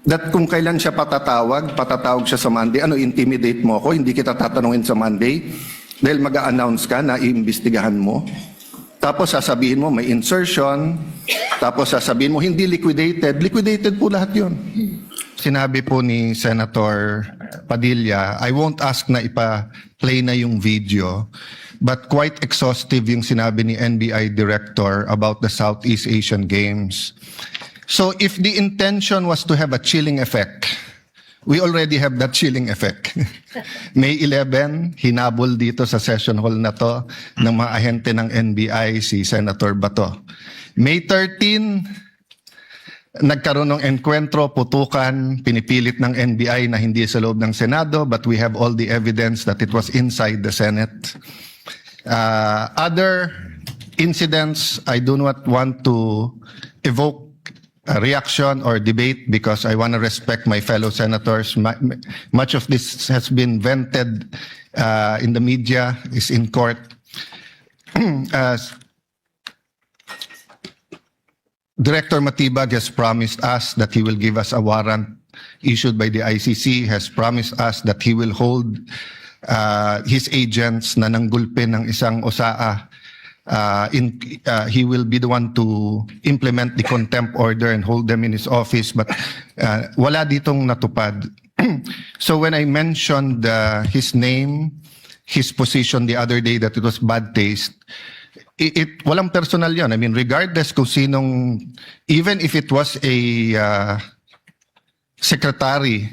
that kung kailan siya patatawag siya sa Monday, ano, intimidate mo ako, hindi kita tatanungin sa Monday, dahil mag-a-announce ka na iimbestigahan mo. Tapos sasabihin mo may insertion, tapos sasabihin mo hindi liquidated po lahat yun. Sinabi po ni Senator Padilla, I won't ask na ipa-play na yung video, but quite exhaustive yung sinabi ni NBI Director about the Southeast Asian Games. So if the intention was to have a chilling effect, we already have that chilling effect. May 11, hinabol dito sa session hall na to ng mga ahente ng NBI si Senator Bato. May 13, nagkaroon ng enkwentro, putukan, pinipilit ng NBI na hindi sa loob ng Senado, but we have all the evidence that it was inside the Senate. Other incidents, I do not want to evoke a reaction or debate because I want to respect my fellow senators. Much of this has been vented in the media, is in court. Director Matibag has promised us that he will give us a warrant issued by the ICC, has promised us that he will hold his agents na nanggulpin ng isang OSAA. He will be the one to implement the contempt order and hold them in his office, but wala ditong natupad. So when I mentioned his name, his position the other day that it was bad taste, walang personal yan. I mean, regardless kung sinong, even if it was a secretary,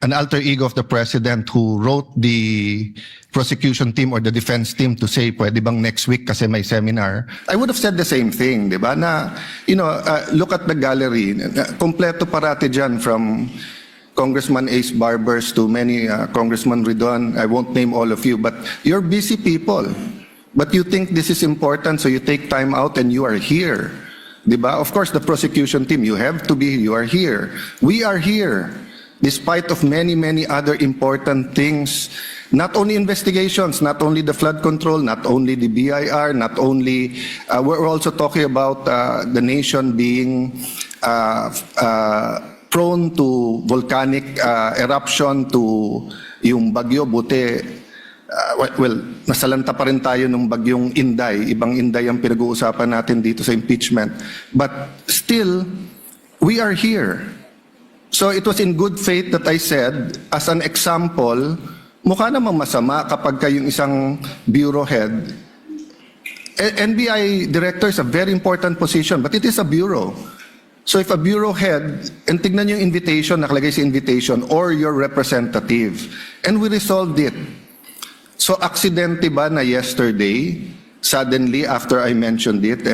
an alter ego of the president who wrote the prosecution team or the defense team to say, pwede bang next week kasi may seminar, I would have said the same thing, di ba? Na, look at the gallery. Kompleto parati dyan from Congressman Ace Barbers to many Congressman Ridon. I won't name all of you, but you're busy people. But you think this is important, so you take time out and you are here. Diba? Of course, the prosecution team, you have to be, you are here. We are here, despite of many, many other important things. Not only investigations, not only the flood control, not only the BIR, not only, we're also talking about the nation being prone to volcanic eruption, to yung bagyo, buti. Well, nasalanta pa rin tayo ng bagyong Inday. Ibang Inday ang pinag-uusapan natin dito sa impeachment. But still, we are here. So it was in good faith that I said, as an example, mukha namang masama kapag kayong isang bureau head. NBI director is a very important position, but it is a bureau. So if a bureau head, and tignan yung invitation, nakalagay sa invitation, or your representative, and we resolved it. So, aksidente ba na yesterday, suddenly after I mentioned it,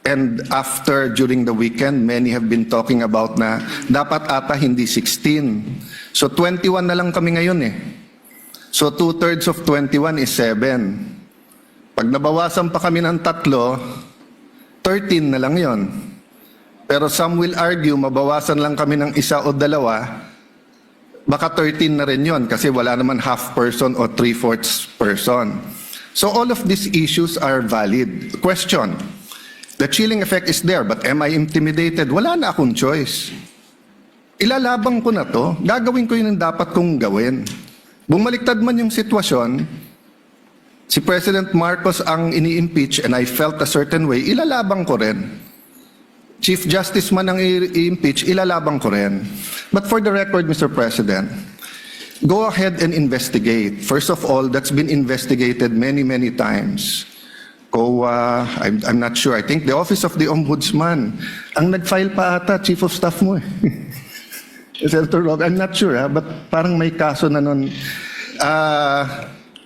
and after during the weekend, many have been talking about na dapat ata hindi 16. So, 21 na lang kami ngayon eh. So, 2/3 of 21 is 7. Pag nabawasan pa kami ng 3, 13 na lang yon. Pero some will argue, mabawasan lang kami ng 1 o 2, baka 13 na rin yun kasi wala naman half person o 3/4 person. So all of these issues are valid. Question, the chilling effect is there, but am I intimidated? Wala na akong choice. Ilalabang ko na to, gagawin ko yun ang dapat kong gawin. Bumaliktad man yung sitwasyon, si President Marcos ang ini-impeach and I felt a certain way, ilalabang ko rin. Chief Justice man ang i-impeach, ilalabang ko rin. But for the record, Mr. President, go ahead and investigate. First of all, that's been investigated many, many times. COA, I'm not sure. I think the Office of the Ombudsman, ang nag-file pa ata, Chief of Staff mo eh. Senator Rob, I'm not sure, but parang may kaso na nun.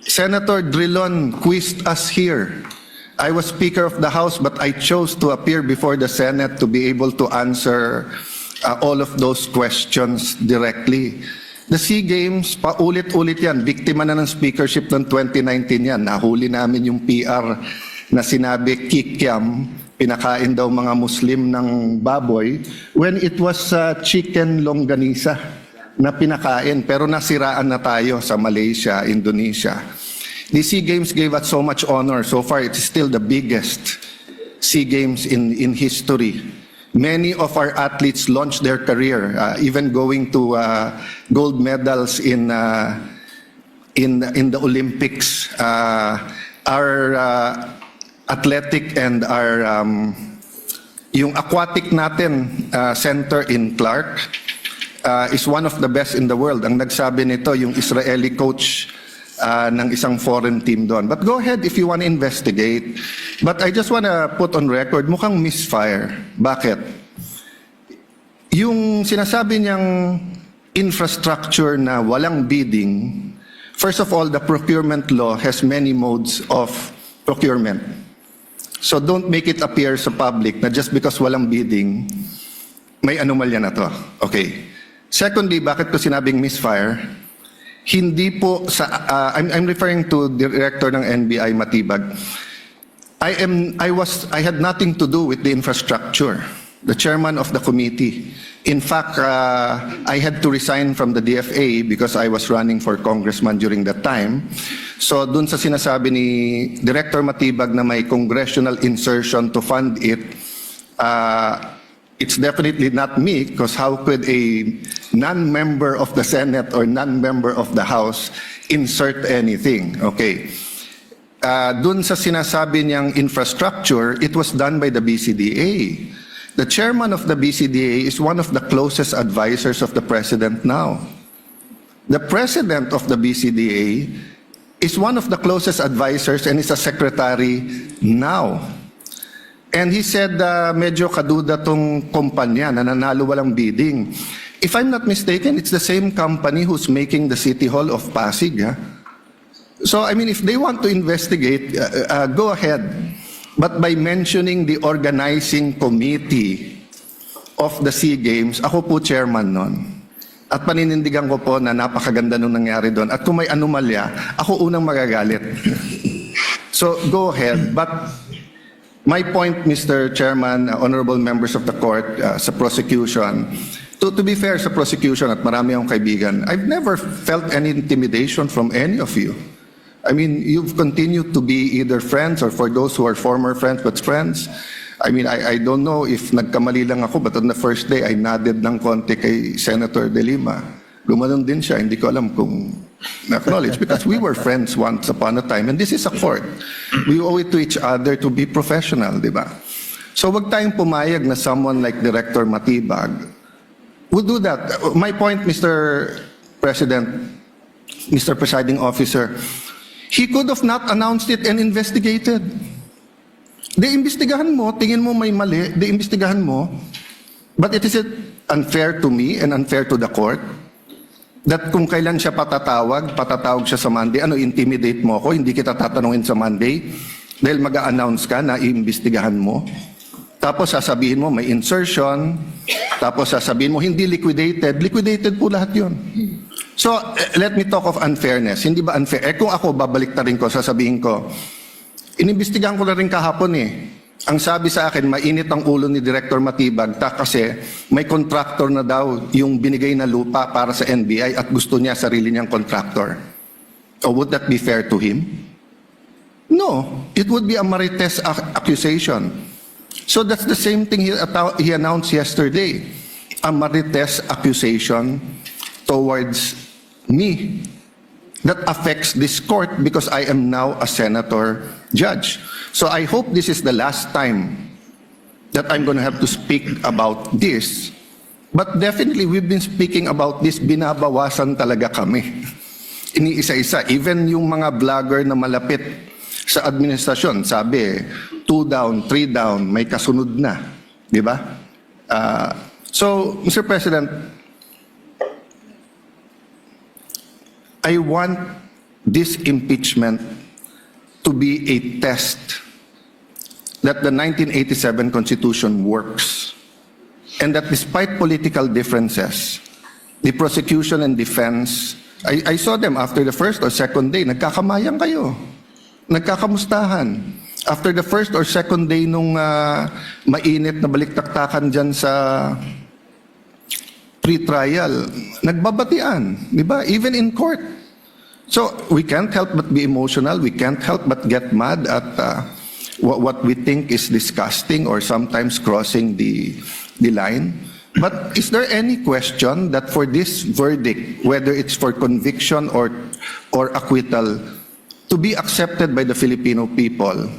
Senator Drilon quizzed us here. I was Speaker of the House, but I chose to appear before the Senate to be able to answer all of those questions directly. The SEA Games, paulit-ulit yan. Biktima na ng speakership ng 2019 yan. Nahuli namin yung PR na sinabi kikiam, pinakain daw mga Muslim ng baboy, when it was chicken longganisa na pinakain. Pero nasiraan na tayo sa Malaysia, Indonesia. The SEA Games gave us so much honor. So far, it is still the biggest SEA Games in history. Many of our athletes launched their career, even going to gold medals in the Olympics. Our athletic and our yung aquatic natin center in Clark is one of the best in the world. Ang nagsabi nito yung Israeli coach ng isang foreign team doon. But go ahead if you want to investigate. But I just want to put on record, mukhang misfire. Bakit? Yung sinasabi niyang infrastructure na walang bidding, first of all, the procurement law has many modes of procurement. So don't make it appear sa public na just because walang bidding, may anomalya na to. Okay. Secondly, bakit ko sinabing misfire? Hindi po sa I'm referring to director ng NBI Matibag. I had nothing to do with the infrastructure. The chairman of the committee. In fact, I had to resign from the DFA because I was running for congressman during that time. So dun sa sinasabi ni Director Matibag na may congressional insertion to fund it, it's definitely not me, because how could a non-member of the Senate or non-member of the House insert anything? Okay. Dun sa sinasabi niyang infrastructure, it was done by the BCDA. The chairman of the BCDA is one of the closest advisors of the president now. The president of the BCDA is one of the closest advisors and is a secretary now. And he said, medyo kaduda tong kumpanya na nanalo walang bidding. If I'm not mistaken, it's the same company who's making the City Hall of Pasig. So, I mean, if they want to investigate, go ahead. But by mentioning the organizing committee of the SEA Games, ako po chairman nun. At paninindigan ko po na napakaganda nung nangyari doon. At kung may anomalya, ako unang magagalit. So, go ahead. But my point, Mr. Chairman, honorable members of the court, sa prosecution, to be fair sa prosecution at marami akong kaibigan, I've never felt any intimidation from any of you. I mean, you've continued to be either friends or for those who are former friends but friends. I mean, I don't know if nagkamali lang ako, but on the first day, I nodded ng konti kay Senator De Lima. Lumanon din siya, hindi ko alam kung na-acknowledge because we were friends once upon a time and this is a court. We owe it to each other to be professional, di ba? So wag tayong pumayag na someone like Director Matibag would do that. My point, Mr. President, Mr. Presiding Officer, he could have not announced it and investigated. Imbestigahan mo, tingin mo may mali, imbestigahan mo. But it is unfair to me and unfair to the court that kung kailan siya patatawag siya sa Monday, intimidate mo ako, hindi kita tatanungin sa Monday dahil mag-a-announce ka na iimbestigahan mo. Tapos sasabihin mo may insertion, tapos sasabihin mo hindi liquidated po lahat yun. So, let me talk of unfairness. Hindi ba unfair? Kung ako, babalik na rin ko, sasabihin ko, inimbestigahan ko na rin kahapon Ang sabi sa akin, mainit ang ulo ni Director Matibag kasi may contractor na daw yung binigay na lupa para sa NBI at gusto niya sarili niyang contractor. Oh, would that be fair to him? No. It would be a marites accusation. So that's the same thing he announced yesterday. A marites accusation towards me that affects this court because I am now a senator judge. So I hope this is the last time that I'm going to have to speak about this. But definitely we've been speaking about this, binabawasan talaga kami. Iniisa-isa, even yung mga vlogger na malapit sa administrasyon, sabi, 2 down, 3 down, may kasunod na. Di ba? So, Mr. President, I want this impeachment to be a test that the 1987 Constitution works and that despite political differences, the prosecution and defense, I saw them after the first or second day, nagkakamayan kayo, nagkakamustahan. After the first or second day nung mainit na baliktaktakan dyan sa pre-trial, nagbabatian, di ba? Even in court. So we can't help but be emotional. We can't help but get mad at what we think is disgusting or sometimes crossing the line. But is there any question that for this verdict, whether it's for conviction or acquittal, to be accepted by the Filipino people,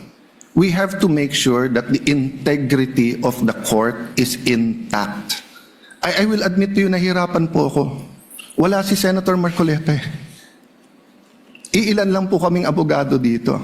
we have to make sure that the integrity of the court is intact. I will admit to you, nahirapan po ako. Wala si Senator Marcoleta eh. Iilan lang po kaming abogado dito.